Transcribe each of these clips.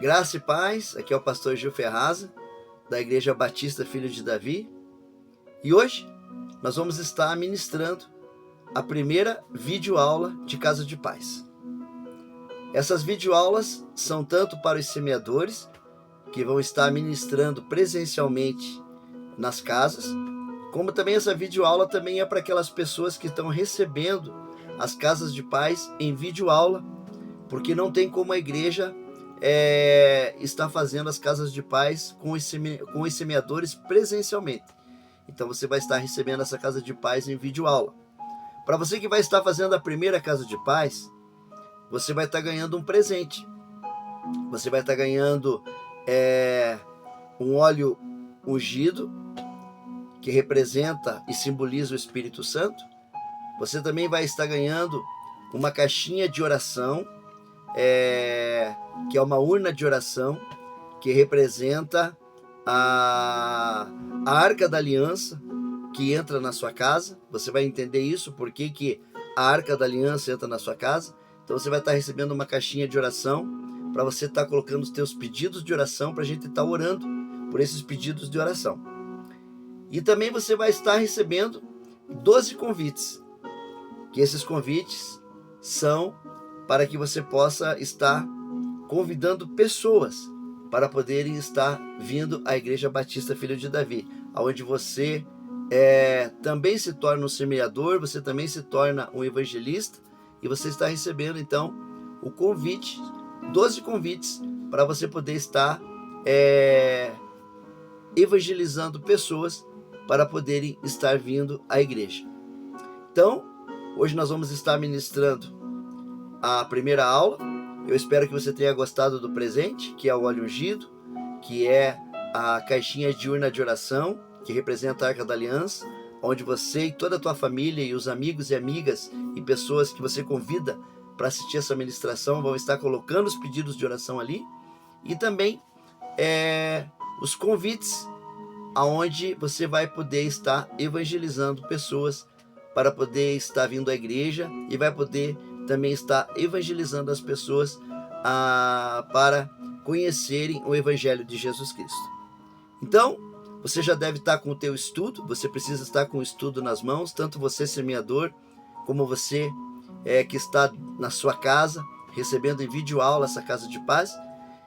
Graça e paz, aqui é o pastor Gil Ferraza, da Igreja Batista Filho de Davi. E hoje nós vamos estar ministrando a primeira videoaula de Casa de Paz. Essas videoaulas são tanto para os semeadores, que vão estar ministrando presencialmente nas casas, como também essa videoaula também é para aquelas pessoas que estão recebendo as Casas de Paz em videoaula, porque não tem como a igreja está fazendo as Casas de Paz com os semeadores presencialmente. Então você vai estar recebendo essa Casa de Paz em videoaula. Para você que vai estar fazendo a primeira Casa de Paz, você vai estar ganhando um presente. Você vai estar ganhando um óleo ungido, que representa e simboliza o Espírito Santo. Você também vai estar ganhando uma caixinha de oração, que é uma urna de oração, que representa a Arca da Aliança, que entra na sua casa. Você vai entender isso, porque que a Arca da Aliança entra na sua casa. Então você vai estar recebendo uma caixinha de oração, para você estar colocando os teus pedidos de oração, para a gente estar orando por esses pedidos de oração. E também você vai estar recebendo 12 convites, que esses convites são para que você possa estar convidando pessoas para poderem estar vindo à Igreja Batista Filho de Davi, onde você também se torna um semeador, você também se torna um evangelista, e você está recebendo então o convite, 12 convites, para você poder estar evangelizando pessoas para poderem estar vindo à igreja. Então, hoje nós vamos estar ministrando a primeira aula. Eu espero que você tenha gostado do presente, que é o óleo ungido, que é a caixinha de urna de oração, que representa a Arca da Aliança, onde você e toda a tua família e os amigos e amigas e pessoas que você convida para assistir essa ministração vão estar colocando os pedidos de oração ali, e também os convites, aonde você vai poder estar evangelizando pessoas para poder estar vindo à igreja, e vai poder também estar evangelizando as pessoas para conhecerem o Evangelho de Jesus Cristo. Então, você já deve estar com o teu estudo, você precisa estar com o estudo nas mãos, tanto você semeador, como você que está na sua casa, recebendo em videoaula essa Casa de Paz.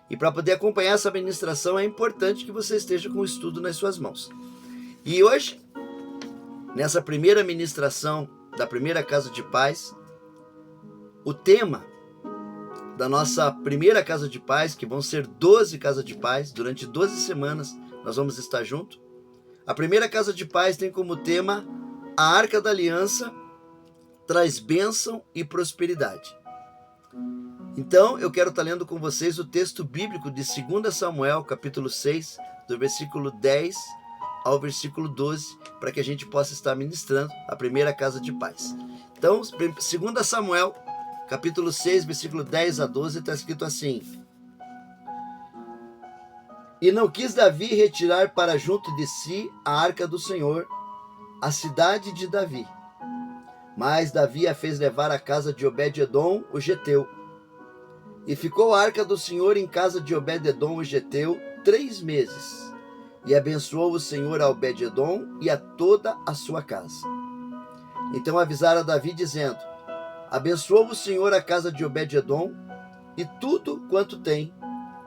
E para poder acompanhar essa ministração é importante que você esteja com o estudo nas suas mãos. E hoje, nessa primeira ministração da primeira Casa de Paz, o tema da nossa primeira Casa de Paz, que vão ser 12 Casas de Paz, durante 12 semanas nós vamos estar juntos. A primeira Casa de Paz tem como tema: a Arca da Aliança traz bênção e prosperidade. Então, eu quero estar lendo com vocês o texto bíblico de 2 Samuel, capítulo 6, do versículo 10 ao versículo 12, para que a gente possa estar ministrando a primeira Casa de Paz. Então, 2 Samuel, capítulo 6, versículo 10 a 12, está escrito assim: E não quis Davi retirar para junto de si a arca do Senhor, a cidade de Davi. Mas Davi a fez levar à casa de Obed-edom, o geteu. E ficou a arca do Senhor em casa de Obed-edom, o geteu, 3 meses. E abençoou o Senhor a Obed-edom e a toda a sua casa. Então avisaram a Davi, dizendo: Abençoou o Senhor a casa de Obed-edom e tudo quanto tem,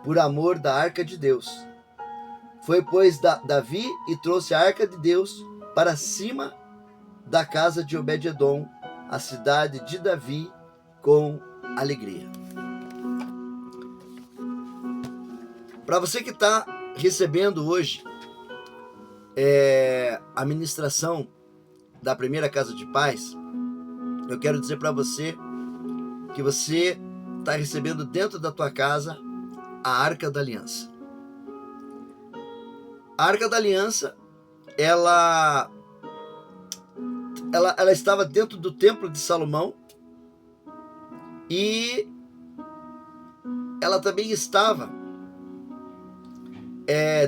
por amor da arca de Deus. Foi, pois, Davi e trouxe a arca de Deus para cima da casa de Obed-edom, a cidade de Davi, com alegria. Para você que está recebendo hoje a ministração da primeira Casa de Paz, eu quero dizer para você que você está recebendo dentro da tua casa a Arca da Aliança. A Arca da Aliança, ela estava dentro do Templo de Salomão, e ela também estava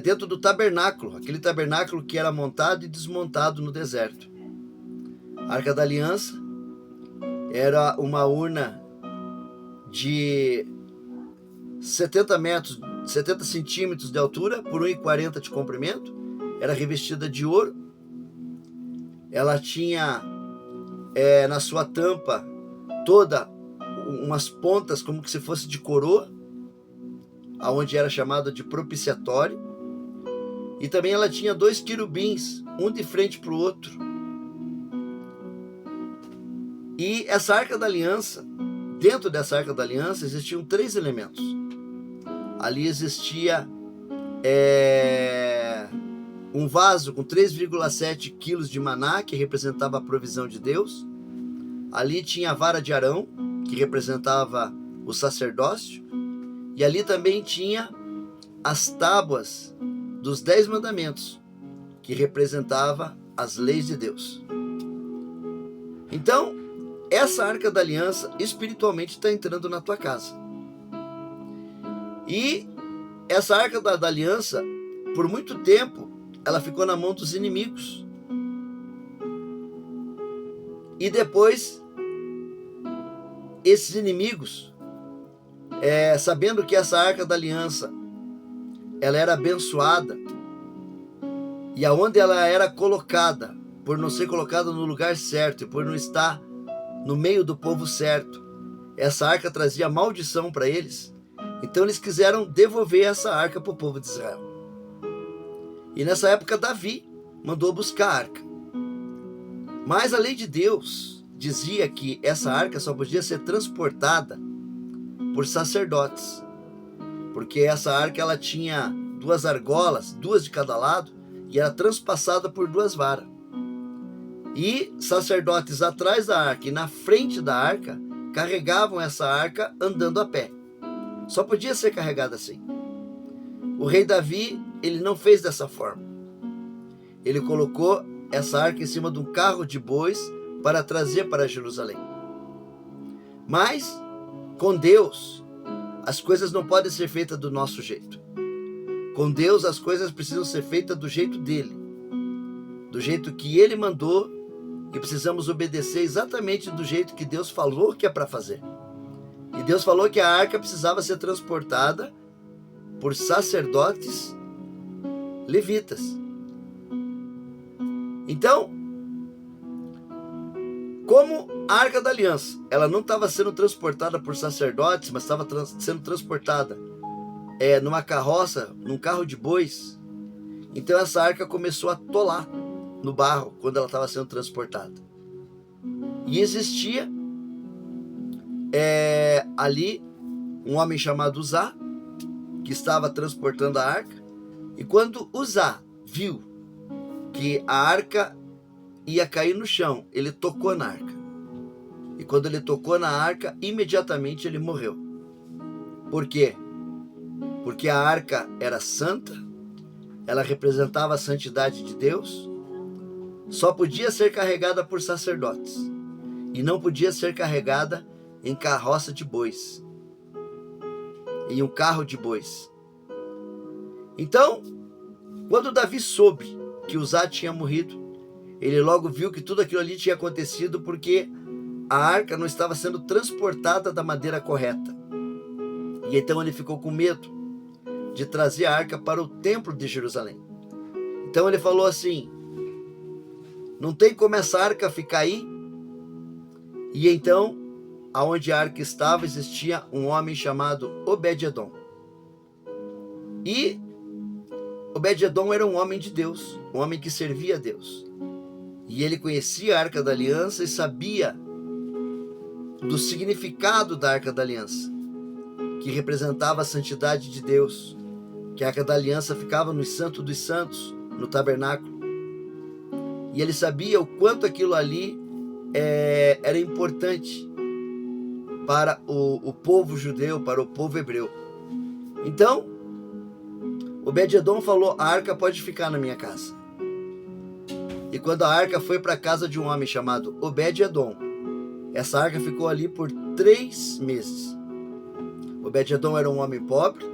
dentro do tabernáculo, aquele tabernáculo que era montado e desmontado no deserto. A Arca da Aliança era uma urna de 70 metros, 70 centímetros de altura, por 1,40 de comprimento, era revestida de ouro. Ela tinha na sua tampa toda umas pontas como que se fosse de coroa, aonde era chamado de propiciatório. E também ela tinha 2 querubins, um de frente para o outro. E essa Arca da Aliança, dentro dessa Arca da Aliança existiam 3 elementos. Ali existia um vaso com 3,7 quilos de maná, que representava a provisão de Deus. Ali tinha a vara de Arão, que representava o sacerdócio. E ali também tinha as tábuas dos 10 mandamentos, que representava as leis de Deus. Então, essa Arca da Aliança espiritualmente está entrando na tua casa. E essa Arca da Aliança, por muito tempo, ela ficou na mão dos inimigos. E depois, esses inimigos, sabendo que essa Arca da Aliança ela era abençoada, e aonde ela era colocada, por não ser colocada no lugar certo e por não estar no meio do povo certo, essa arca trazia maldição para eles. Então eles quiseram devolver essa arca para o povo de Israel. E nessa época Davi mandou buscar a arca. Mas a lei de Deus dizia que essa arca só podia ser transportada por sacerdotes, porque essa arca ela tinha 2 argolas, 2 de cada lado, e era transpassada por 2 varas. E sacerdotes atrás da arca e na frente da arca carregavam essa arca andando a pé. Só podia ser carregada assim. O rei Davi, ele não fez dessa forma. Ele colocou essa arca em cima de um carro de bois para trazer para Jerusalém. Mas, com Deus, as coisas não podem ser feitas do nosso jeito. Com Deus, as coisas precisam ser feitas do jeito dele, do jeito que ele mandou, e precisamos obedecer exatamente do jeito que Deus falou que é para fazer. E Deus falou que a arca precisava ser transportada por sacerdotes levitas. Então, como a Arca da Aliança, ela não estava sendo transportada por sacerdotes, mas estava sendo transportada numa carroça, num carro de bois, então essa arca começou a atolar no barro quando ela estava sendo transportada. E existia ali um homem chamado Uzá, que estava transportando a arca, e quando Uzá viu que a arca ia cair no chão, ele tocou na arca. E quando ele tocou na arca, imediatamente ele morreu. Por quê? Porque a arca era santa, ela representava a santidade de Deus, só podia ser carregada por sacerdotes, e não podia ser carregada em carroça de bois, em um carro de bois. Então, quando Davi soube que Uzá tinha morrido, ele logo viu que tudo aquilo ali tinha acontecido porque a arca não estava sendo transportada da maneira correta. E então ele ficou com medo de trazer a arca para o templo de Jerusalém. Então ele falou assim: não tem como essa arca ficar aí? E então, aonde a arca estava, existia um homem chamado Obed-edom. E Obed-edom era um homem de Deus, um homem que servia a Deus. E ele conhecia a Arca da Aliança e sabia do significado da Arca da Aliança, que representava a santidade de Deus, que a Arca da Aliança ficava no Santo dos Santos, no tabernáculo. E ele sabia o quanto aquilo ali era importante para o povo judeu, para o povo hebreu. Então, Obed-edom falou: a arca pode ficar na minha casa. E quando a arca foi para a casa de um homem chamado Obed-edom, essa arca ficou ali por 3 meses. Obed-edom era um homem pobre,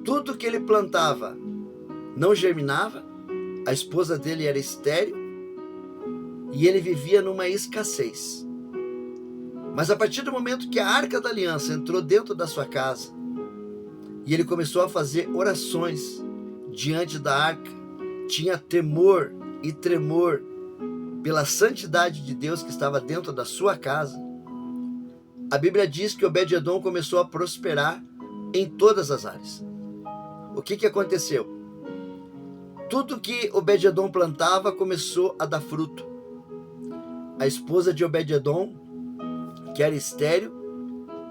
tudo que ele plantava não germinava, a esposa dele era estéril e ele vivia numa escassez. Mas a partir do momento que a Arca da Aliança entrou dentro da sua casa, e ele começou a fazer orações diante da arca. Tinha temor e tremor pela santidade de Deus que estava dentro da sua casa. A Bíblia diz que Obed-Edom começou a prosperar em todas as áreas. O que aconteceu? Tudo que Obed-Edom plantava começou a dar fruto. A esposa de Obed-Edom, que era estéril,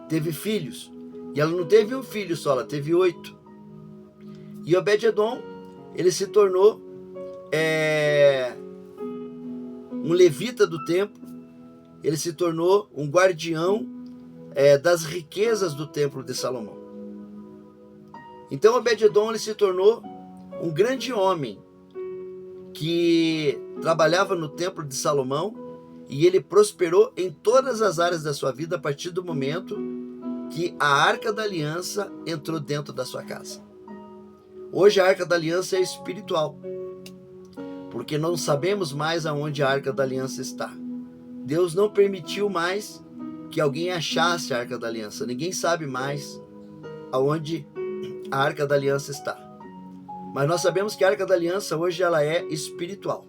teve filhos. E ela não teve um filho só, ela teve 8. E Obed-Edom, ele se tornou um levita do templo. Ele se tornou um guardião das riquezas do templo de Salomão. Então Obed-Edom, ele se tornou um grande homem que trabalhava no templo de Salomão, e ele prosperou em todas as áreas da sua vida a partir do momento que a Arca da Aliança entrou dentro da sua casa. Hoje a Arca da Aliança é espiritual, porque não sabemos mais aonde a Arca da Aliança está. Deus não permitiu mais que alguém achasse a Arca da Aliança. Ninguém sabe mais aonde a Arca da Aliança está. Mas nós sabemos que a Arca da Aliança hoje ela é espiritual.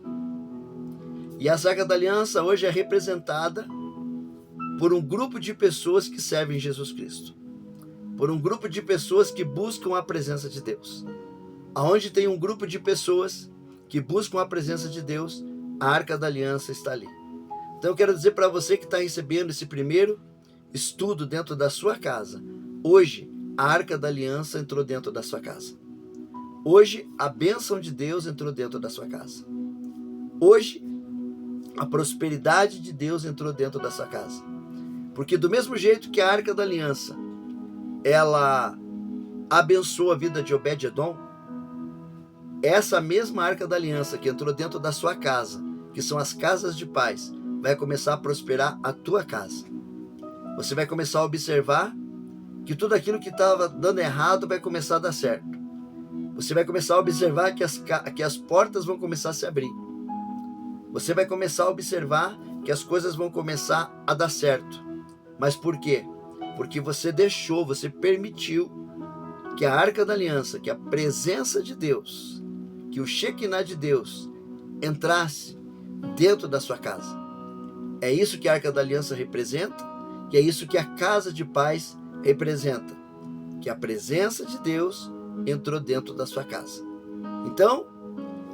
E essa Arca da Aliança hoje é representada por um grupo de pessoas que servem Jesus Cristo. Por um grupo de pessoas que buscam a presença de Deus. Aonde tem um grupo de pessoas que buscam a presença de Deus, a Arca da Aliança está ali. Então eu quero dizer para você que está recebendo esse primeiro estudo dentro da sua casa. Hoje, a Arca da Aliança entrou dentro da sua casa. Hoje, a bênção de Deus entrou dentro da sua casa. Hoje, a prosperidade de Deus entrou dentro da sua casa. Porque do mesmo jeito que a Arca da Aliança, ela abençoa a vida de Obed-Edom, essa mesma Arca da Aliança que entrou dentro da sua casa, que são as casas de paz, vai começar a prosperar a tua casa. Você vai começar a observar que tudo aquilo que estava dando errado vai começar a dar certo. Você vai começar a observar que as portas vão começar a se abrir. Você vai começar a observar que as coisas vão começar a dar certo. Mas por quê? Porque você permitiu que a Arca da Aliança, que a presença de Deus, que o Shekinah de Deus entrasse dentro da sua casa. É isso que a Arca da Aliança representa, e é isso que a casa de paz representa. Que a presença de Deus entrou dentro da sua casa. Então,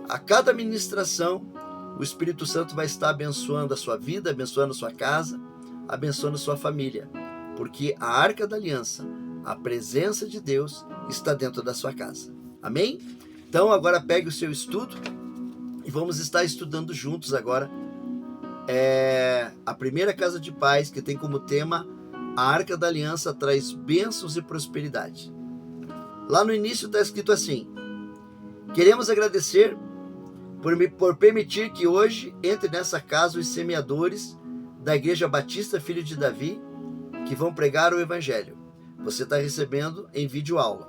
a cada ministração, o Espírito Santo vai estar abençoando a sua vida, abençoando a sua casa, abençoando a sua família. Porque a Arca da Aliança, a presença de Deus, está dentro da sua casa. Amém? Então, agora pegue o seu estudo e vamos estar estudando juntos agora a primeira casa de paz, que tem como tema a Arca da Aliança traz bênçãos e prosperidade. Lá no início está escrito assim: queremos agradecer por permitir que hoje entre nessa casa os semeadores da Igreja Batista Filho de Davi, que vão pregar o Evangelho. Você está recebendo em vídeo aula.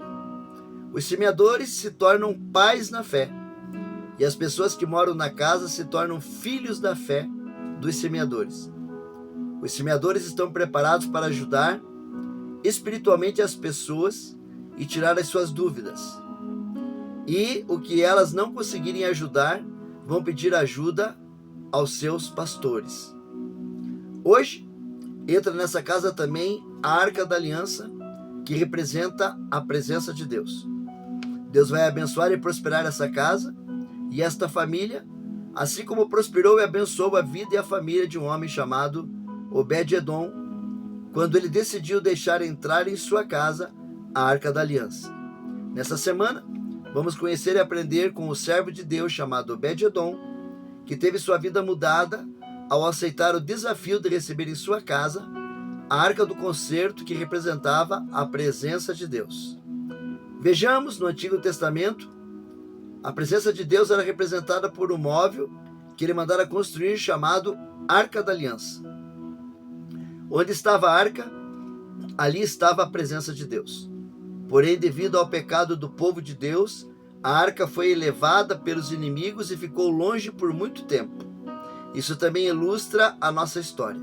Os semeadores se tornam pais na fé, e as pessoas que moram na casa se tornam filhos da fé dos semeadores. Os semeadores estão preparados para ajudar espiritualmente as pessoas e tirar as suas dúvidas. E o que elas não conseguirem ajudar, vão pedir ajuda aos seus pastores. Hoje, entra nessa casa também a Arca da Aliança, que representa a presença de Deus. Deus vai abençoar e prosperar essa casa e esta família, assim como prosperou e abençoou a vida e a família de um homem chamado Obed-Edom, quando ele decidiu deixar entrar em sua casa a Arca da Aliança. Nessa semana, vamos conhecer e aprender com o servo de Deus chamado Obed-Edom, que teve sua vida mudada ao aceitar o desafio de receber em sua casa a Arca do Concerto, que representava a presença de Deus. Vejamos no Antigo Testamento, a presença de Deus era representada por um móvel que ele mandara construir chamado Arca da Aliança. Onde estava a arca, ali estava a presença de Deus. Porém, devido ao pecado do povo de Deus, a arca foi elevada pelos inimigos e ficou longe por muito tempo. Isso também ilustra a nossa história.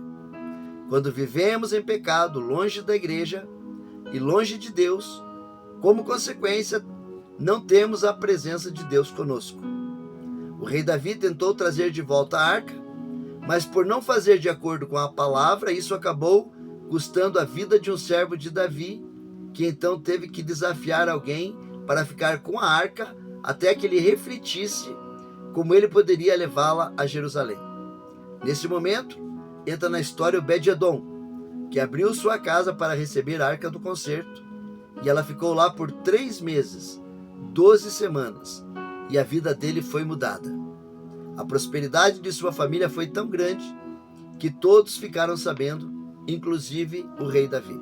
Quando vivemos em pecado, longe da igreja e longe de Deus, Como consequência, não temos a presença de Deus conosco. O rei Davi tentou trazer de volta a arca, mas por não fazer de acordo com a palavra, isso acabou custando a vida de um servo de Davi, que então teve que desafiar alguém para ficar com a arca até que ele refletisse como ele poderia levá-la a Jerusalém. Nesse momento, entra na história Obed-Edom, que abriu sua casa para receber a arca do concerto, e ela ficou lá por 3 meses, 12 semanas, e a vida dele foi mudada. A prosperidade de sua família foi tão grande que todos ficaram sabendo, inclusive o rei Davi.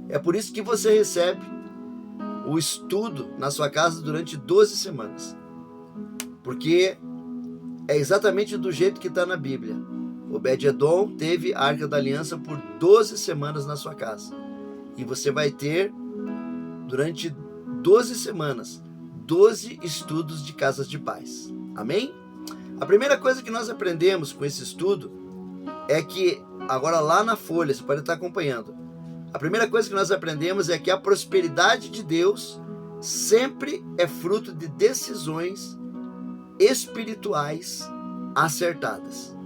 É por isso que você recebe o estudo na sua casa durante 12 semanas. Porque é exatamente do jeito que está na Bíblia. Obed-Edom teve a Arca da Aliança por 12 semanas na sua casa. E você vai ter, durante 12 semanas, 12 estudos de casas de paz. Amém? A primeira coisa que nós aprendemos com esse estudo é que, agora lá na folha, você pode estar acompanhando, a primeira coisa que nós aprendemos é que a prosperidade de Deus sempre é fruto de decisões espirituais acertadas.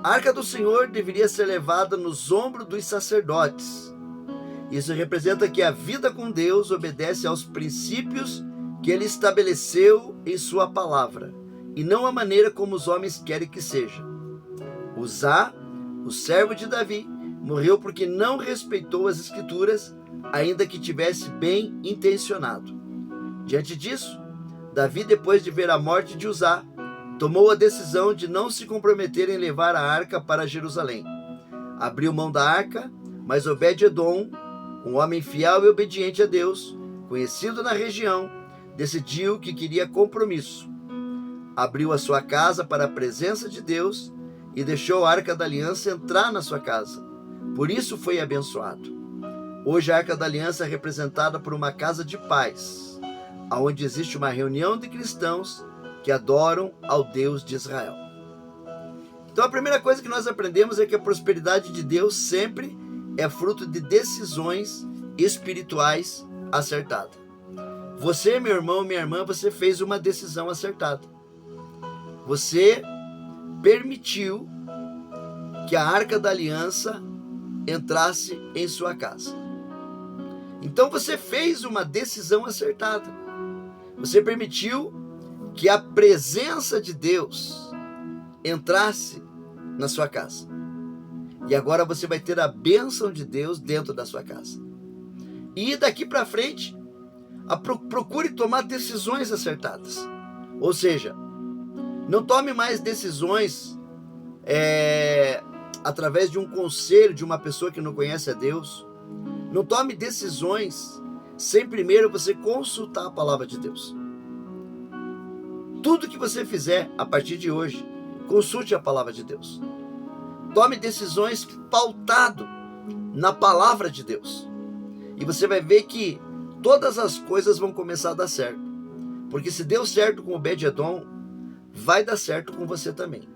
A arca do Senhor deveria ser levada nos ombros dos sacerdotes. Isso representa que a vida com Deus obedece aos princípios que ele estabeleceu em sua palavra, e não a maneira como os homens querem que seja. Uzá, o servo de Davi, morreu porque não respeitou as escrituras, ainda que tivesse bem intencionado. Diante disso, Davi, depois de ver a morte de Uzá, tomou a decisão de não se comprometer em levar a arca para Jerusalém. Abriu mão da arca, mas Obed-Edom, um homem fiel e obediente a Deus, conhecido na região, decidiu que queria compromisso. Abriu a sua casa para a presença de Deus e deixou a Arca da Aliança entrar na sua casa. Por isso foi abençoado. Hoje a Arca da Aliança é representada por uma casa de paz, onde existe uma reunião de cristãos que adoram ao Deus de Israel. Então a primeira coisa que nós aprendemos é que a prosperidade de Deus sempre é fruto de decisões espirituais acertadas. Você, meu irmão, minha irmã, você fez uma decisão acertada. Você permitiu que a Arca da Aliança entrasse em sua casa. Então você fez uma decisão acertada. Você permitiu que a presença de Deus entrasse na sua casa. E agora você vai ter a bênção de Deus dentro da sua casa. E daqui para frente, procure tomar decisões acertadas. Ou seja, não tome mais decisões através de um conselho de uma pessoa que não conhece a Deus. Não tome decisões sem primeiro você consultar a palavra de Deus. Tudo que você fizer a partir de hoje, consulte a palavra de Deus. Tome decisões pautado na palavra de Deus. E você vai ver que todas as coisas vão começar a dar certo. Porque se deu certo com Obed-Edom, vai dar certo com você também.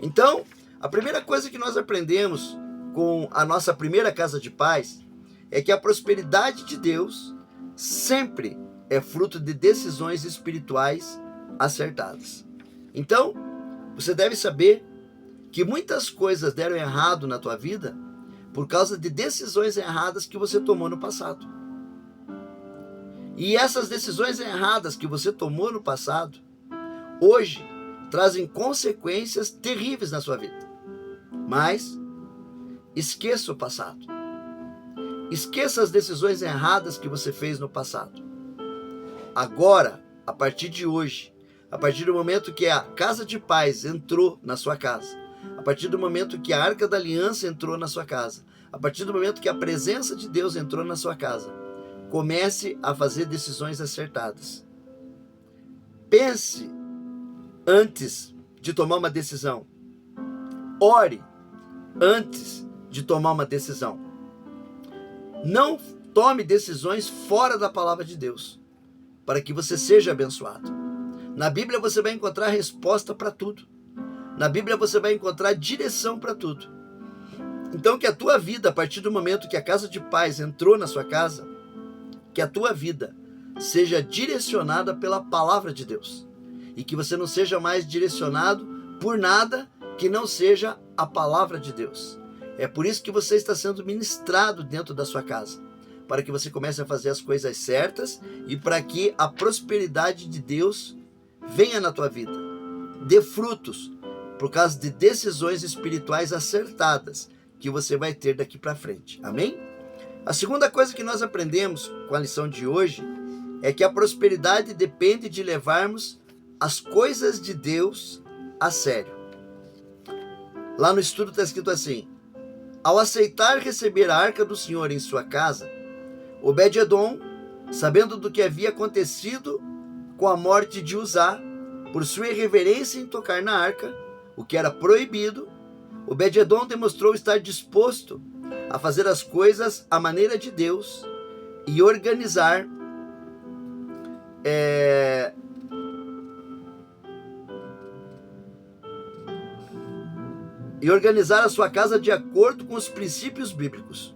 Então, a primeira coisa que nós aprendemos com a nossa primeira casa de paz é que a prosperidade de Deus sempre é fruto de decisões espirituais acertadas. Então, você deve saber que muitas coisas deram errado na tua vida por causa de decisões erradas que você tomou no passado. E essas decisões erradas que você tomou no passado, hoje, trazem consequências terríveis na sua vida. Mas, esqueça o passado. Esqueça as decisões erradas que você fez no passado. Agora, a partir de hoje, a partir do momento que a casa de paz entrou na sua casa, a partir do momento que a Arca da Aliança entrou na sua casa, a partir do momento que a presença de Deus entrou na sua casa, comece a fazer decisões acertadas. Pense antes de tomar uma decisão. Ore antes de tomar uma decisão. Não tome decisões fora da palavra de Deus, para que você seja abençoado. Na Bíblia você vai encontrar resposta para tudo. Na Bíblia você vai encontrar direção para tudo. Então que a tua vida, a partir do momento que a casa de paz entrou na sua casa, que a tua vida seja direcionada pela palavra de Deus. E que você não seja mais direcionado por nada que não seja a palavra de Deus. É por isso que você está sendo ministrado dentro da sua casa, para que você comece a fazer as coisas certas e para que a prosperidade de Deus venha na tua vida, dê frutos, por causa de decisões espirituais acertadas que você vai ter daqui para frente. Amém? A segunda coisa que nós aprendemos com a lição de hoje é que a prosperidade depende de levarmos as coisas de Deus a sério. Lá no estudo está escrito assim: ao aceitar receber a arca do Senhor em sua casa, Obed-edom, sabendo do que havia acontecido com a morte de Uzá, por sua irreverência em tocar na arca, o que era proibido, Obed-edom demonstrou estar disposto a fazer as coisas à maneira de Deus e organizar a sua casa de acordo com os princípios bíblicos,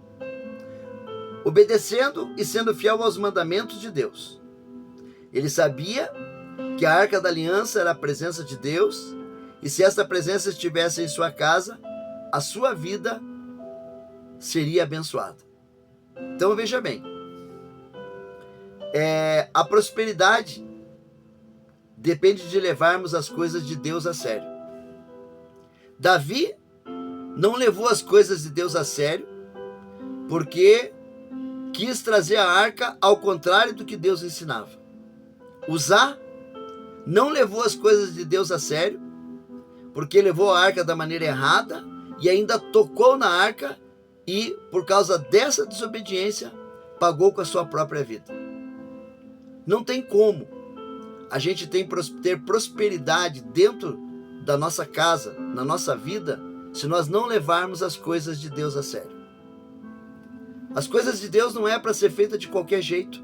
obedecendo e sendo fiel aos mandamentos de Deus. Ele sabia que a arca da aliança era a presença de Deus, e se esta presença estivesse em sua casa, a sua vida seria abençoada. Então veja bem, a prosperidade depende de levarmos as coisas de Deus a sério. Davi não levou as coisas de Deus a sério porque quis trazer a arca ao contrário do que Deus ensinava. Uzá não levou as coisas de Deus a sério porque levou a arca da maneira errada e ainda tocou na arca e, por causa dessa desobediência, pagou com a sua própria vida. Não tem como a gente ter prosperidade dentro da nossa casa, na nossa vida, se nós não levarmos as coisas de Deus a sério. As coisas de Deus não é para ser feita de qualquer jeito.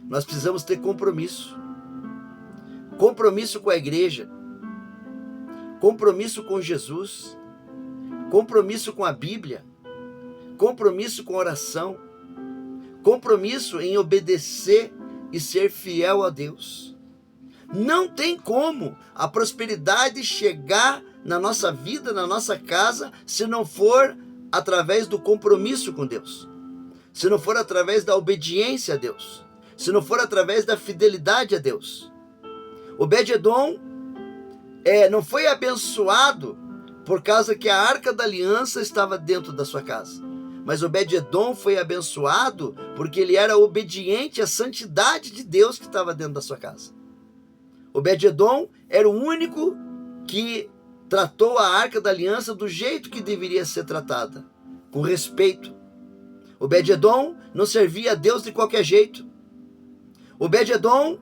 Nós precisamos ter compromisso. Compromisso com a igreja. Compromisso com Jesus. Compromisso com a Bíblia. Compromisso com a oração. Compromisso em obedecer e ser fiel a Deus. Não tem como a prosperidade chegar na nossa vida, na nossa casa, se não for através do compromisso com Deus, se não for através da obediência a Deus, se não for através da fidelidade a Deus. Obed-edom não foi abençoado por causa que a arca da aliança estava dentro da sua casa, mas Obed-edom foi abençoado porque ele era obediente à santidade de Deus que estava dentro da sua casa. Obed-edom era o único que tratou a arca da aliança do jeito que deveria ser tratada, com respeito. Obed-edom não servia a Deus de qualquer jeito. Obed-edom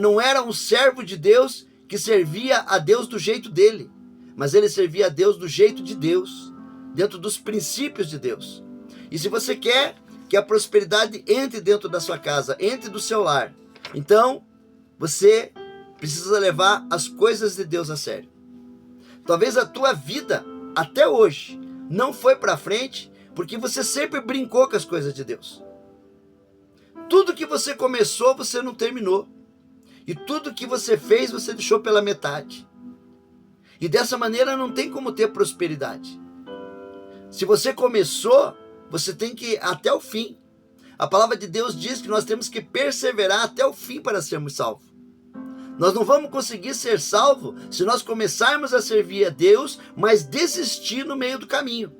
não era um servo de Deus que servia a Deus do jeito dele, mas ele servia a Deus do jeito de Deus, dentro dos princípios de Deus. E se você quer que a prosperidade entre dentro da sua casa, entre do seu lar, então você precisa levar as coisas de Deus a sério. Talvez a tua vida, até hoje, não foi para frente porque você sempre brincou com as coisas de Deus. Tudo que você começou, você não terminou. E tudo que você fez, você deixou pela metade. E dessa maneira não tem como ter prosperidade. Se você começou, você tem que ir até o fim. A palavra de Deus diz que nós temos que perseverar até o fim para sermos salvos. Nós não vamos conseguir ser salvos se nós começarmos a servir a Deus, mas desistir no meio do caminho.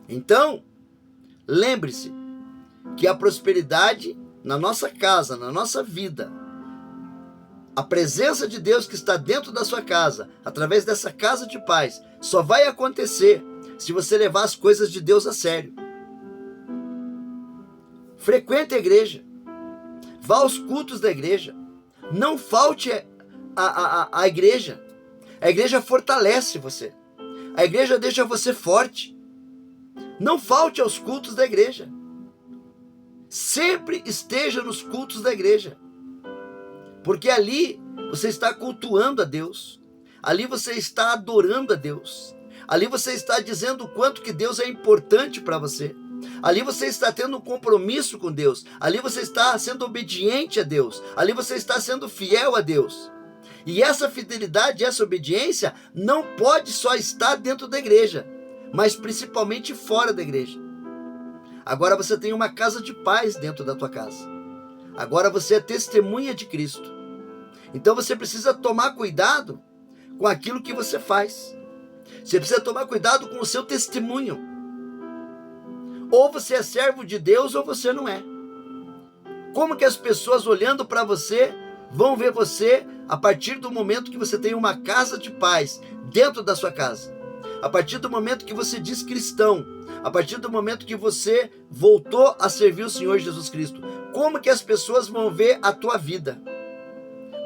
Então, lembre-se que a prosperidade na nossa casa, na nossa vida, a presença de Deus que está dentro da sua casa, através dessa casa de paz, só vai acontecer se você levar as coisas de Deus a sério. Frequente a igreja. Vá aos cultos da igreja. Não falte a igreja. A igreja fortalece você. A igreja deixa você forte. Não falte aos cultos da igreja. Sempre esteja nos cultos da igreja. Porque ali você está cultuando a Deus. Ali você está adorando a Deus. Ali você está dizendo o quanto que Deus é importante para você. Ali você está tendo um compromisso com Deus. Ali você está sendo obediente a Deus. Ali você está sendo fiel a Deus. E essa fidelidade, essa obediência não pode só estar dentro da igreja, mas principalmente fora da igreja. Agora você tem uma casa de paz dentro da tua casa. Agora você é testemunha de Cristo. Então você precisa tomar cuidado com aquilo que você faz. Você precisa tomar cuidado com o seu testemunho. Ou você é servo de Deus ou você não é. Como que as pessoas olhando para você vão ver você a partir do momento que você tem uma casa de paz dentro da sua casa? A partir do momento que você diz cristão, a partir do momento que você voltou a servir o Senhor Jesus Cristo, como que as pessoas vão ver a tua vida?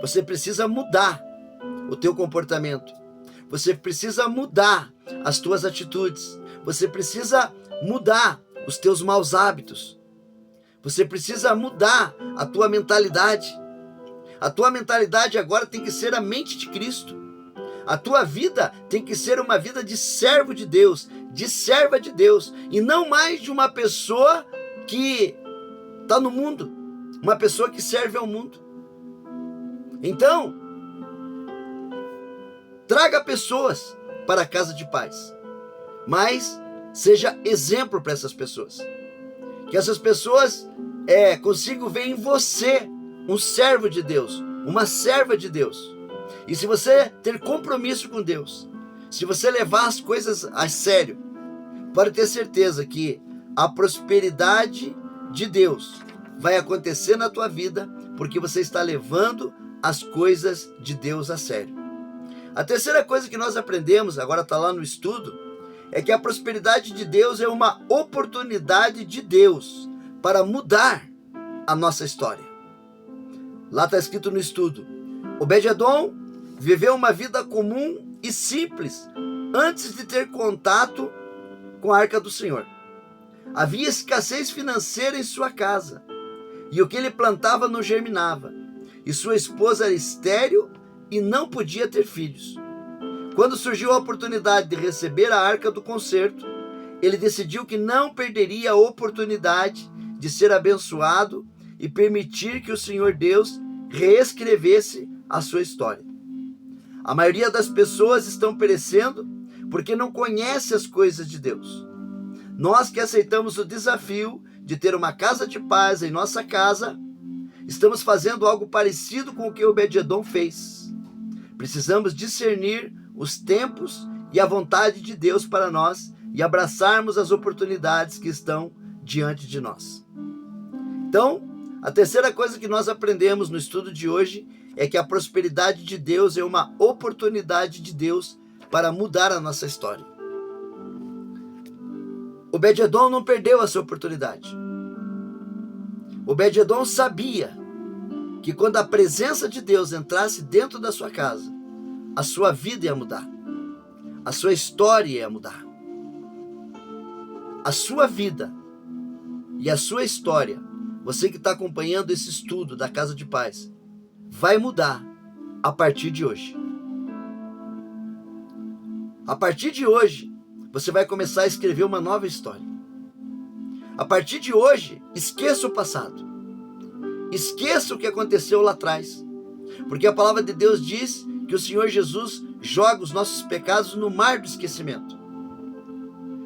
Você precisa mudar o teu comportamento. Você precisa mudar as tuas atitudes. Você precisa mudar os teus maus hábitos. Você precisa mudar a tua mentalidade. A tua mentalidade agora tem que ser a mente de Cristo. A tua vida tem que ser uma vida de servo de Deus, de serva de Deus, e não mais de uma pessoa que está no mundo, uma pessoa que serve ao mundo. Então, traga pessoas para a casa de paz, mas seja exemplo para essas pessoas. Que essas pessoas consigam ver em você um servo de Deus, uma serva de Deus. E se você ter compromisso com Deus, se você levar as coisas a sério, pode ter certeza que a prosperidade de Deus vai acontecer na tua vida, porque você está levando as coisas de Deus a sério. A terceira coisa que nós aprendemos, agora está lá no estudo, é que a prosperidade de Deus é uma oportunidade de Deus para mudar a nossa história. Lá está escrito no estudo: Obed-Edom viveu uma vida comum e simples antes de ter contato com a arca do Senhor. Havia escassez financeira em sua casa, e o que ele plantava não germinava, e sua esposa era estéril e não podia ter filhos. Quando surgiu a oportunidade de receber a arca do concerto, ele decidiu que não perderia a oportunidade de ser abençoado e permitir que o Senhor Deus reescrevesse a sua história. A maioria das pessoas estão perecendo porque não conhece as coisas de Deus. Nós que aceitamos o desafio de ter uma casa de paz em nossa casa, estamos fazendo algo parecido com o que Obed-Edom fez. Precisamos discernir os tempos e a vontade de Deus para nós e abraçarmos as oportunidades que estão diante de nós. Então, a terceira coisa que nós aprendemos no estudo de hoje é que a prosperidade de Deus é uma oportunidade de Deus para mudar a nossa história. Obed-Edom não perdeu essa oportunidade. Obed-Edom sabia que quando a presença de Deus entrasse dentro da sua casa, a sua vida ia mudar, a sua história ia mudar. A sua vida e a sua história, você que está acompanhando esse estudo da Casa de Paz, vai mudar a partir de hoje. A partir de hoje, você vai começar a escrever uma nova história. A partir de hoje, esqueça o passado. Esqueça o que aconteceu lá atrás. Porque a palavra de Deus diz que o Senhor Jesus joga os nossos pecados no mar do esquecimento.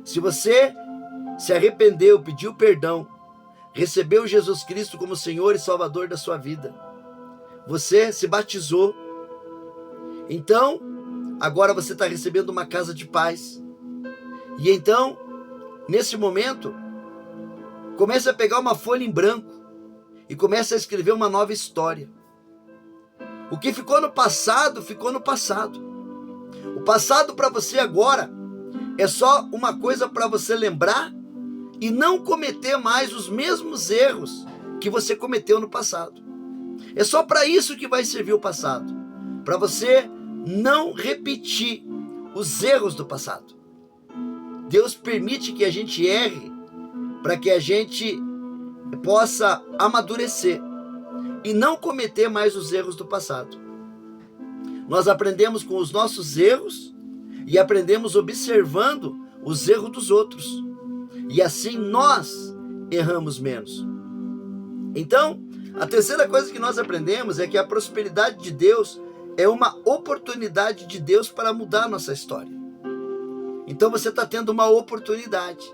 Se você se arrependeu, pediu perdão, recebeu Jesus Cristo como Senhor e Salvador da sua vida, você se batizou, então agora você está recebendo uma casa de paz. E então, nesse momento, comece a pegar uma folha em branco e comece a escrever uma nova história. O que ficou no passado, ficou no passado. O passado para você agora é só uma coisa para você lembrar e não cometer mais os mesmos erros que você cometeu no passado. É só para isso que vai servir o passado, para você não repetir os erros do passado. Deus permite que a gente erre para que a gente possa amadurecer e não cometer mais os erros do passado. Nós aprendemos com os nossos erros e aprendemos observando os erros dos outros. E assim nós erramos menos. Então, a terceira coisa que nós aprendemos é que a prosperidade de Deus é uma oportunidade de Deus para mudar a nossa história. Então você está tendo uma oportunidade.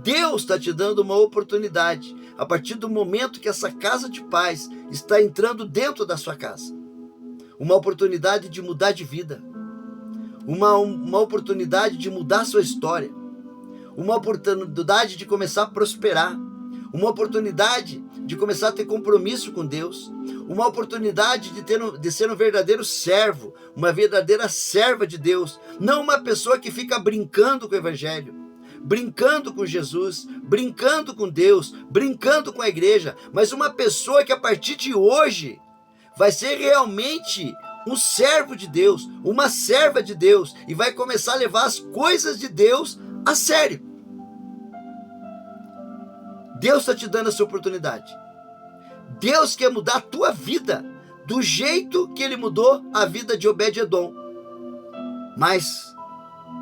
Deus está te dando uma oportunidade a partir do momento que essa casa de paz está entrando dentro da sua casa. Uma oportunidade de mudar de vida. Uma oportunidade de mudar a sua história. Uma oportunidade de começar a prosperar. Uma oportunidade de começar a ter compromisso com Deus. Uma oportunidade de ser um verdadeiro servo, uma verdadeira serva de Deus. Não uma pessoa que fica brincando com o Evangelho, brincando com Jesus, brincando com Deus, brincando com a igreja, mas uma pessoa que a partir de hoje vai ser realmente um servo de Deus, uma serva de Deus, e vai começar a levar as coisas de Deus a sério. Deus está te dando essa oportunidade. Deus quer mudar a tua vida do jeito que Ele mudou a vida de Obed-Edom. Mas,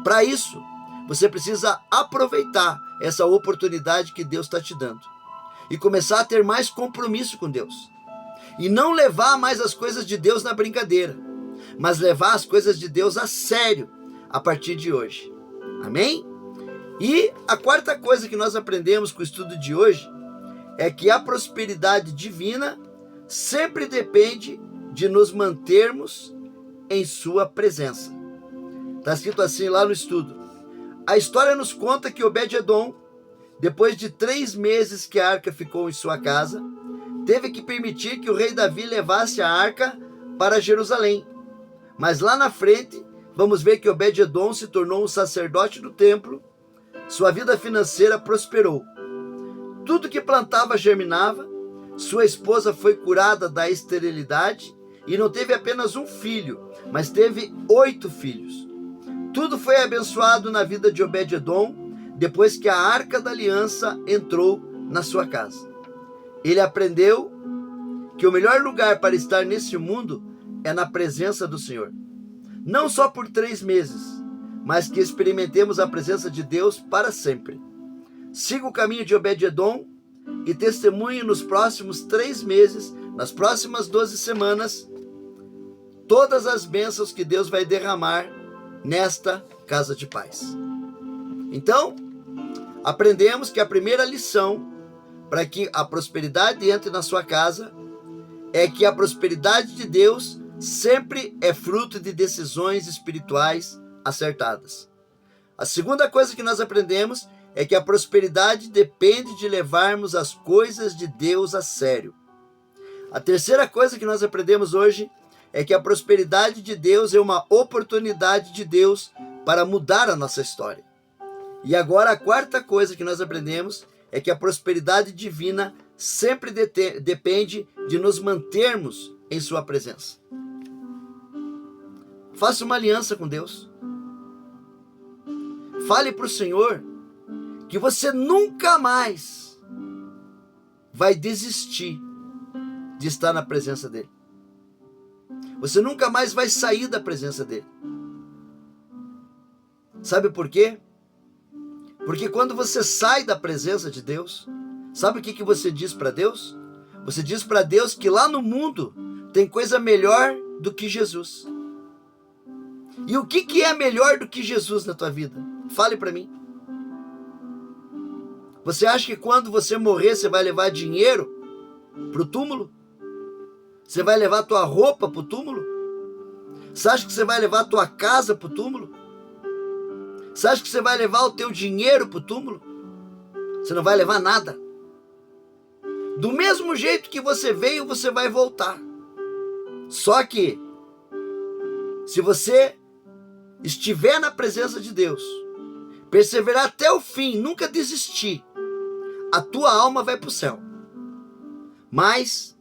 para isso, você precisa aproveitar essa oportunidade que Deus está te dando e começar a ter mais compromisso com Deus. E não levar mais as coisas de Deus na brincadeira, mas levar as coisas de Deus a sério a partir de hoje. Amém? E a quarta coisa que nós aprendemos com o estudo de hoje é que a prosperidade divina sempre depende de nos mantermos em sua presença. Está escrito assim lá no estudo. A história nos conta que Obed-Edom, depois de 3 meses que a arca ficou em sua casa, teve que permitir que o rei Davi levasse a arca para Jerusalém. Mas lá na frente, vamos ver que Obed-Edom se tornou um sacerdote do templo. Sua vida financeira prosperou. Tudo que plantava germinava. Sua esposa foi curada da esterilidade e não teve apenas um filho, mas teve 8 filhos. Tudo foi abençoado na vida de Obed-Edom depois que a Arca da Aliança entrou na sua casa. Ele aprendeu que o melhor lugar para estar nesse mundo é na presença do Senhor. Não só por 3 meses, mas que experimentemos a presença de Deus para sempre. Siga o caminho de Obed-Edom e testemunhe nos próximos 3 meses, nas próximas 12 semanas, todas as bênçãos que Deus vai derramar nesta casa de paz. Então, aprendemos que a primeira lição para que a prosperidade entre na sua casa é que a prosperidade de Deus sempre é fruto de decisões espirituais acertadas. A segunda coisa que nós aprendemos é que a prosperidade depende de levarmos as coisas de Deus a sério. A terceira coisa que nós aprendemos hoje é que a prosperidade de Deus é uma oportunidade de Deus para mudar a nossa história. E agora a quarta coisa que nós aprendemos é que a prosperidade divina sempre depende de nos mantermos em sua presença. Faça uma aliança com Deus. Fale para o Senhor que você nunca mais vai desistir de estar na presença dEle. Você nunca mais vai sair da presença dEle. Sabe por quê? Porque quando você sai da presença de Deus, sabe o que você diz para Deus? Você diz para Deus que lá no mundo tem coisa melhor do que Jesus. E o que é melhor do que Jesus na tua vida? Fale para mim. Você acha que quando você morrer você vai levar dinheiro para o túmulo? Você vai levar tua roupa para o túmulo? Você acha que você vai levar tua casa para o túmulo? Você acha que você vai levar o teu dinheiro para o túmulo? Você não vai levar nada. Do mesmo jeito que você veio, você vai voltar. Só que, se você estiver na presença de Deus, perseverar até o fim, nunca desistir, a tua alma vai para o céu. Mas,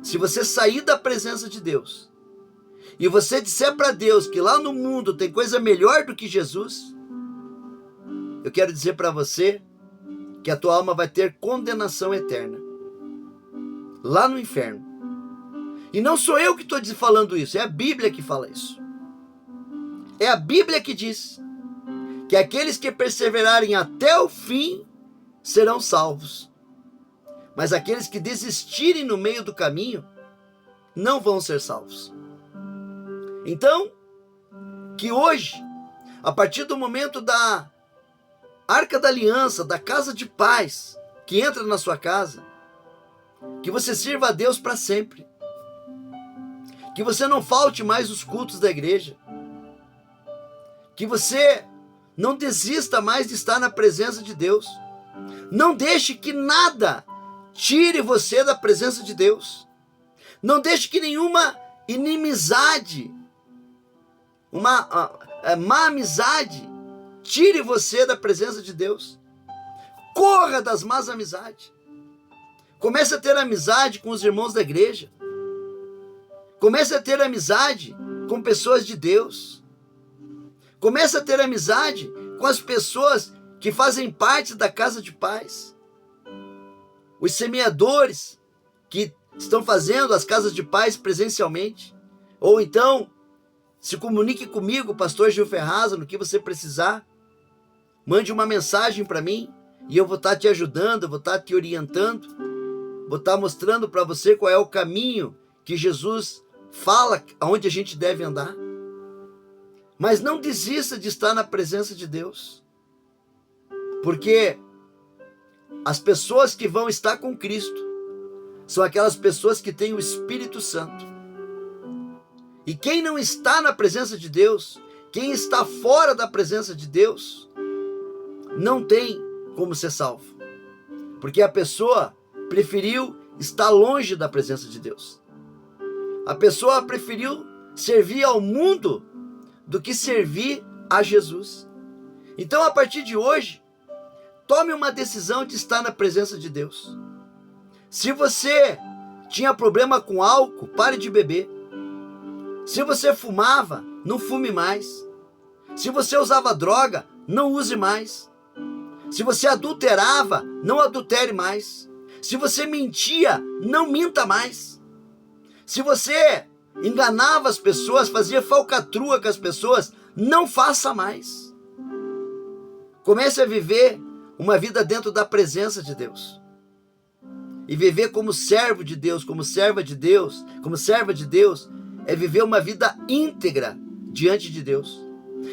se você sair da presença de Deus, e você disser para Deus que lá no mundo tem coisa melhor do que Jesus, eu quero dizer para você que a tua alma vai ter condenação eterna, lá no inferno. E não sou eu que estou falando isso, é a Bíblia que fala isso. É a Bíblia que diz que aqueles que perseverarem até o fim serão salvos. Mas aqueles que desistirem no meio do caminho não vão ser salvos. Então, que hoje, a partir do momento da Arca da Aliança, da casa de paz, que entra na sua casa, que você sirva a Deus para sempre. Que você não falte mais os cultos da igreja. Que você não desista mais de estar na presença de Deus. Não deixe que nada tire você da presença de Deus. Não deixe que nenhuma inimizade, uma má amizade, tire você da presença de Deus. Corra das más amizades. Comece a ter amizade com os irmãos da igreja. Comece a ter amizade com pessoas de Deus. Comece a ter amizade com as pessoas que fazem parte da casa de paz. Os semeadores que estão fazendo as casas de paz presencialmente. Ou então, se comunique comigo, pastor Gil Ferraza, no que você precisar. Mande uma mensagem para mim e eu vou estar te ajudando, eu vou estar te orientando, vou estar mostrando para você qual é o caminho que Jesus fala, aonde a gente deve andar. Mas não desista de estar na presença de Deus. Porque as pessoas que vão estar com Cristo são aquelas pessoas que têm o Espírito Santo. E quem não está na presença de Deus, quem está fora da presença de Deus, não tem como ser salvo. Porque a pessoa preferiu estar longe da presença de Deus. A pessoa preferiu servir ao mundo do que servir a Jesus. Então, a partir de hoje, tome uma decisão de estar na presença de Deus. Se você tinha problema com álcool, pare de beber. Se você fumava, não fume mais. Se você usava droga, não use mais. Se você adulterava, não adultere mais. Se você mentia, não minta mais. Se você enganava as pessoas, fazia falcatrua com as pessoas, não faça mais. Comece a viver uma vida dentro da presença de Deus. E viver como servo de Deus, como serva de Deus, como serva de Deus, é viver uma vida íntegra diante de Deus.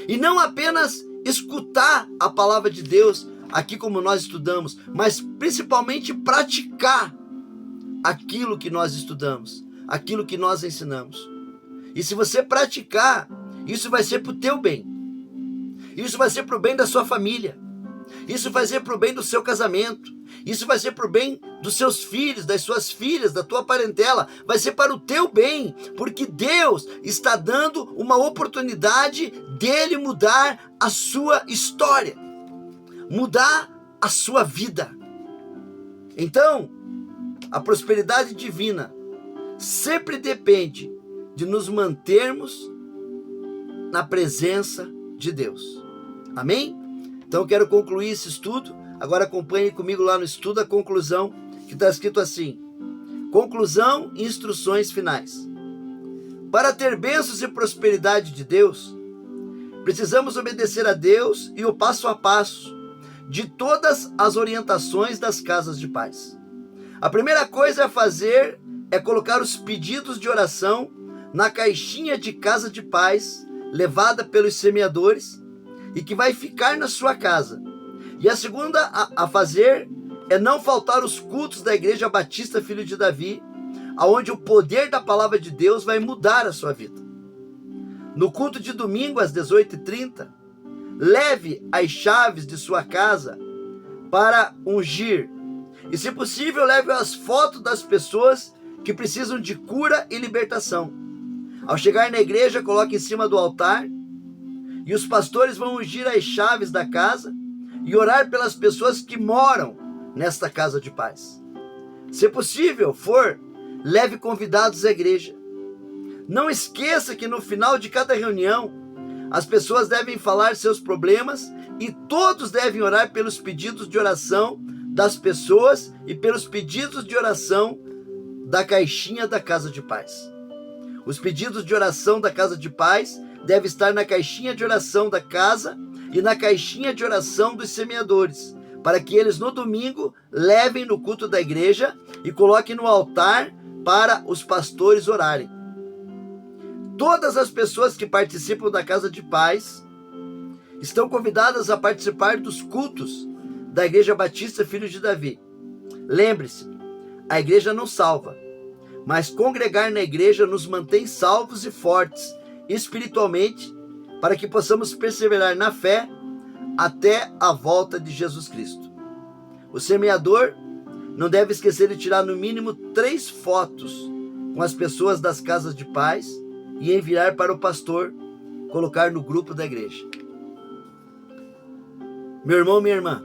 E não apenas escutar a palavra de Deus, aqui como nós estudamos, mas principalmente praticar aquilo que nós estudamos, aquilo que nós ensinamos. E se você praticar, isso vai ser para o teu bem. Isso vai ser para o bem da sua família. Isso vai ser para o bem do seu casamento. Isso vai ser para o bem dos seus filhos, das suas filhas, da tua parentela. Vai ser para o teu bem, porque Deus está dando uma oportunidade dele mudar a sua história, mudar a sua vida. Então, a prosperidade divina sempre depende de nos mantermos na presença de Deus. Amém? Então eu quero concluir esse estudo. Agora acompanhe comigo lá no estudo a conclusão, que está escrito assim: conclusão e instruções finais. Para ter bênçãos e prosperidade de Deus, precisamos obedecer a Deus e o passo a passo de todas as orientações das casas de paz. A primeira coisa a fazer é colocar os pedidos de oração na caixinha de casa de paz, levada pelos semeadores, e que vai ficar na sua casa. E a segunda a fazer é não faltar os cultos da Igreja Batista Filho de Davi, aonde o poder da palavra de Deus vai mudar a sua vida. No culto de domingo às 18h30, leve as chaves de sua casa para ungir. E, se possível, leve as fotos das pessoas que precisam de cura e libertação. Ao chegar na igreja, coloque em cima do altar e os pastores vão ungir as chaves da casa e orar pelas pessoas que moram nesta casa de paz. Se possível for, leve convidados à igreja. Não esqueça que no final de cada reunião, as pessoas devem falar seus problemas e todos devem orar pelos pedidos de oração das pessoas e pelos pedidos de oração da caixinha da casa de paz. Os pedidos de oração da casa de paz deve estar na caixinha de oração da casa e na caixinha de oração dos semeadores, para que eles no domingo levem no culto da igreja e coloquem no altar para os pastores orarem. Todas as pessoas que participam da Casa de Paz estão convidadas a participar dos cultos da Igreja Batista Filho de Davi. Lembre-se, a igreja não salva, mas congregar na igreja nos mantém salvos e fortes espiritualmente, para que possamos perseverar na fé até a volta de Jesus Cristo. O semeador não deve esquecer de tirar no mínimo 3 fotos com as pessoas das casas de paz e enviar para o pastor colocar no grupo da igreja. Meu irmão, minha irmã,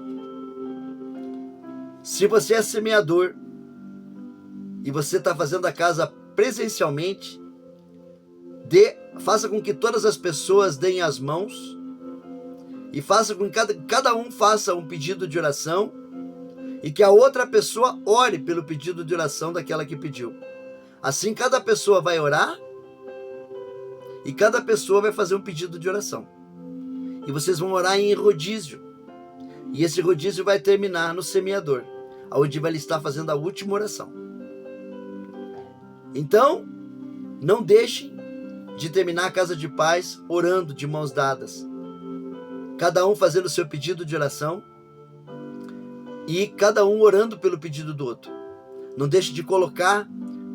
se você é semeador e você está fazendo a casa presencialmente, faça com que todas as pessoas deem as mãos e faça com que cada um faça um pedido de oração e que a outra pessoa ore pelo pedido de oração daquela que pediu. Assim, cada pessoa vai orar e cada pessoa vai fazer um pedido de oração. E vocês vão orar em rodízio. E esse rodízio vai terminar no semeador, onde vai estar fazendo a última oração. Então, não deixem de terminar a Casa de Paz orando de mãos dadas. Cada um fazendo o seu pedido de oração e cada um orando pelo pedido do outro. Não deixe de colocar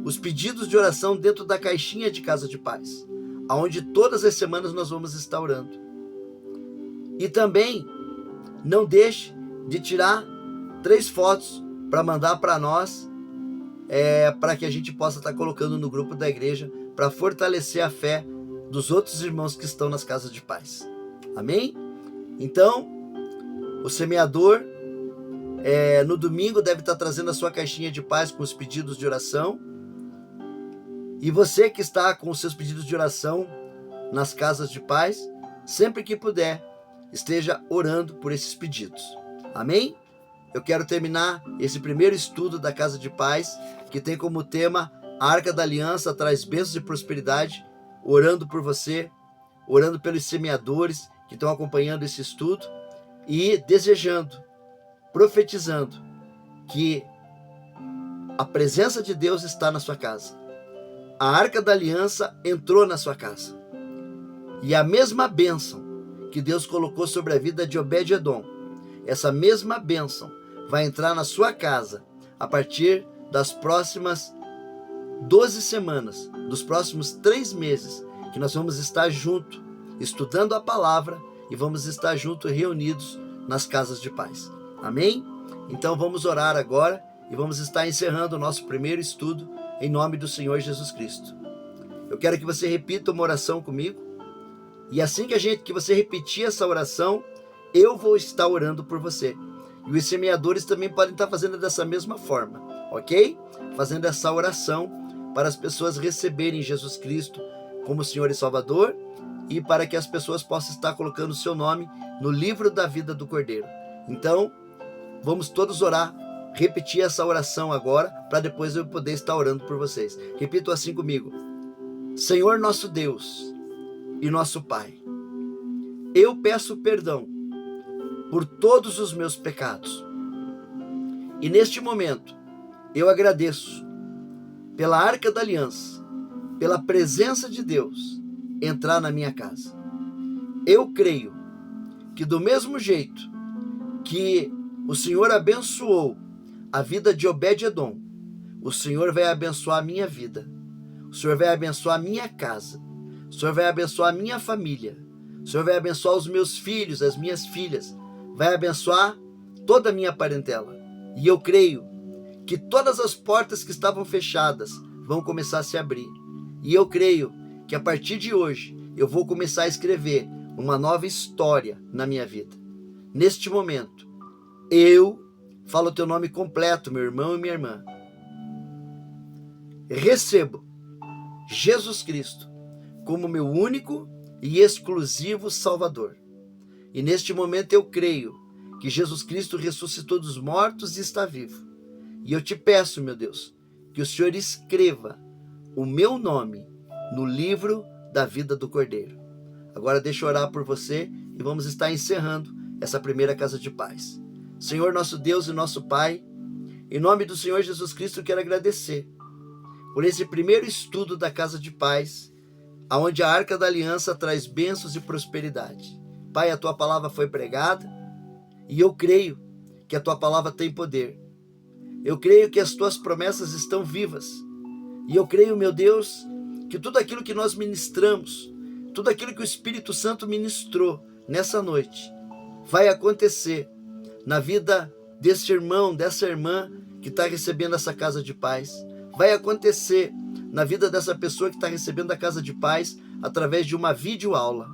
os pedidos de oração dentro da caixinha de Casa de Paz, onde todas as semanas nós vamos estar orando. E também não deixe de tirar 3 fotos para mandar para nós, para que a gente possa estar colocando no grupo da igreja, para fortalecer a fé dos outros irmãos que estão nas casas de paz. Amém? Então, o semeador no domingo deve estar trazendo a sua caixinha de paz com os pedidos de oração. E você que está com os seus pedidos de oração nas casas de paz, sempre que puder, esteja orando por esses pedidos. Amém? Eu quero terminar esse primeiro estudo da Casa de Paz, que tem como tema a Arca da Aliança traz bênçãos e prosperidade, orando por você, orando pelos semeadores que estão acompanhando esse estudo e desejando, profetizando que a presença de Deus está na sua casa. A Arca da Aliança entrou na sua casa. E a mesma bênção que Deus colocou sobre a vida de Obed-Edom, essa mesma bênção vai entrar na sua casa a partir das próximas 12 semanas, dos próximos 3 meses, que nós vamos estar juntos, estudando a palavra e vamos estar juntos reunidos nas casas de paz. Amém? Então vamos orar agora e vamos estar encerrando o nosso primeiro estudo em nome do Senhor Jesus Cristo. Eu quero que você repita uma oração comigo. E assim que você repetir essa oração, eu vou estar orando por você. E os semeadores também podem estar fazendo dessa mesma forma, ok? Fazendo essa oração para as pessoas receberem Jesus Cristo como Senhor e Salvador e para que as pessoas possam estar colocando o seu nome no livro da vida do Cordeiro. Então, vamos todos orar, repetir essa oração agora, para depois eu poder estar orando por vocês. Repito assim comigo. Senhor nosso Deus e nosso Pai, eu peço perdão por todos os meus pecados. E neste momento, eu agradeço pela Arca da Aliança, pela presença de Deus entrar na minha casa. Eu creio que do mesmo jeito que o Senhor abençoou a vida de Obed-Edom, o Senhor vai abençoar a minha vida. O Senhor vai abençoar a minha casa. O Senhor vai abençoar a minha família. O Senhor vai abençoar os meus filhos, as minhas filhas. Vai abençoar toda a minha parentela. E eu creio que todas as portas que estavam fechadas vão começar a se abrir. E eu creio que a partir de hoje eu vou começar a escrever uma nova história na minha vida. Neste momento, eu falo o teu nome completo, meu irmão e minha irmã. Recebo Jesus Cristo como meu único e exclusivo Salvador. E neste momento eu creio que Jesus Cristo ressuscitou dos mortos e está vivo. E eu te peço, meu Deus, que o Senhor escreva o meu nome no livro da vida do Cordeiro. Agora deixa eu orar por você e vamos estar encerrando essa primeira casa de paz. Senhor, nosso Deus e nosso Pai, em nome do Senhor Jesus Cristo, eu quero agradecer por esse primeiro estudo da casa de paz, onde a Arca da Aliança traz bênçãos e prosperidade. Pai, a tua palavra foi pregada e eu creio que a tua palavra tem poder. Eu creio que as tuas promessas estão vivas. E eu creio, meu Deus, que tudo aquilo que nós ministramos, tudo aquilo que o Espírito Santo ministrou nessa noite, vai acontecer na vida desse irmão, dessa irmã que está recebendo essa casa de paz. Vai acontecer na vida dessa pessoa que está recebendo a casa de paz através de uma videoaula.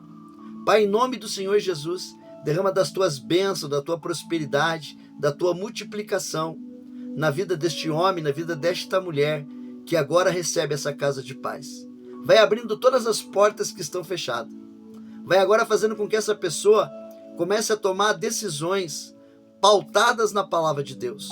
Pai, em nome do Senhor Jesus, derrama das tuas bênçãos, da tua prosperidade, da tua multiplicação na vida deste homem, na vida desta mulher que agora recebe essa casa de paz. Vai abrindo todas as portas que estão fechadas. Vai agora fazendo com que essa pessoa comece a tomar decisões pautadas na palavra de Deus.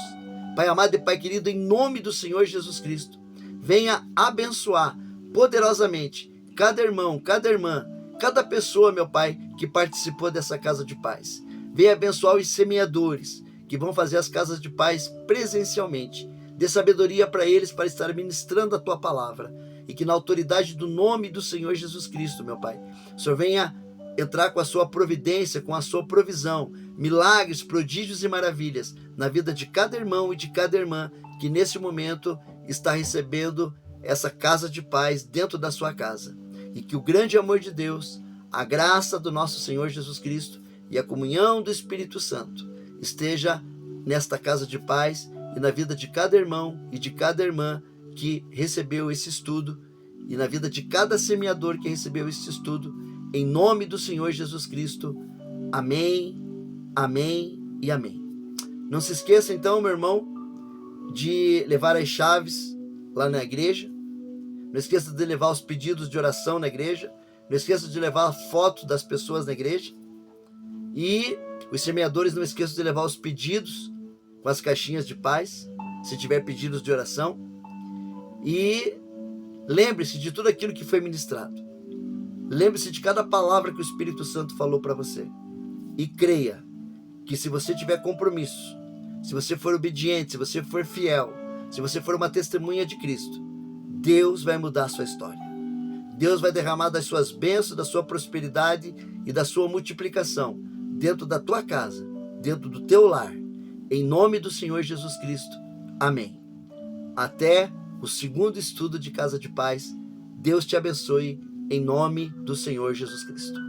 Pai amado e Pai querido, em nome do Senhor Jesus Cristo, venha abençoar poderosamente cada irmão, cada irmã, cada pessoa, meu Pai, que participou dessa casa de paz. Venha abençoar os semeadores que vão fazer as casas de paz presencialmente. Dê sabedoria para eles para estar ministrando a tua palavra. E que na autoridade do nome do Senhor Jesus Cristo, meu Pai, o Senhor venha entrar com a sua providência, com a sua provisão, milagres, prodígios e maravilhas na vida de cada irmão e de cada irmã que nesse momento está recebendo essa casa de paz dentro da sua casa. E que o grande amor de Deus, a graça do nosso Senhor Jesus Cristo e a comunhão do Espírito Santo esteja nesta casa de paz e na vida de cada irmão e de cada irmã que recebeu esse estudo e na vida de cada semeador que recebeu esse estudo, em nome do Senhor Jesus Cristo. Amém, amém e amém. Não se esqueça então, meu irmão, de levar as chaves lá na igreja. Não esqueça de levar os pedidos de oração na igreja. Não esqueça de levar a foto das pessoas na igreja. E os semeadores não esqueçam de levar os pedidos com as caixinhas de paz, se tiver pedidos de oração. E lembre-se de tudo aquilo que foi ministrado. Lembre-se de cada palavra que o Espírito Santo falou para você. E creia que se você tiver compromisso, se você for obediente, se você for fiel, se você for uma testemunha de Cristo, Deus vai mudar a sua história. Deus vai derramar das suas bênçãos, da sua prosperidade e da sua multiplicação dentro da tua casa, dentro do teu lar. Em nome do Senhor Jesus Cristo. Amém. Até o segundo estudo de Casa de Paz. Deus te abençoe em nome do Senhor Jesus Cristo.